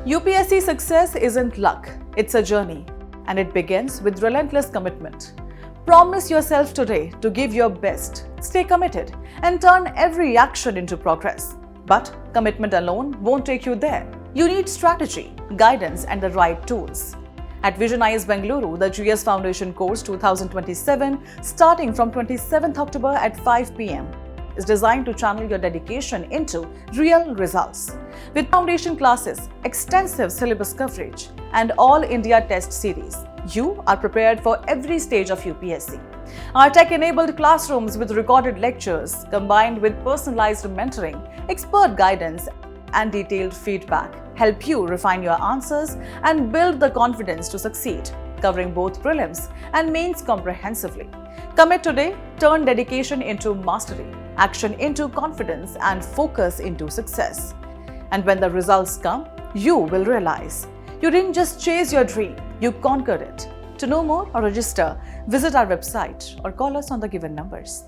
UPSC success isn't luck, it's a journey, and it begins with relentless commitment. Promise yourself today to give your best, stay committed, and turn every action into progress. But commitment alone won't take you there. You need strategy, guidance, and the right tools. At VisionIAS Bengaluru, the GS Foundation Course 2027, starting from 27th October at 5 p.m., is designed to channel your dedication into real results. With foundation classes, extensive syllabus coverage, and all India test series, you are prepared for every stage of UPSC. Our tech-enabled classrooms with recorded lectures, combined with personalized mentoring, expert guidance, and detailed feedback, help you refine your answers and build the confidence to succeed, covering both prelims and mains comprehensively. Commit today, turn dedication into mastery, action into confidence, and focus into success. And when the results come, you will realize you didn't just chase your dream, you conquered it. To know more or register, visit our website or call us on the given numbers.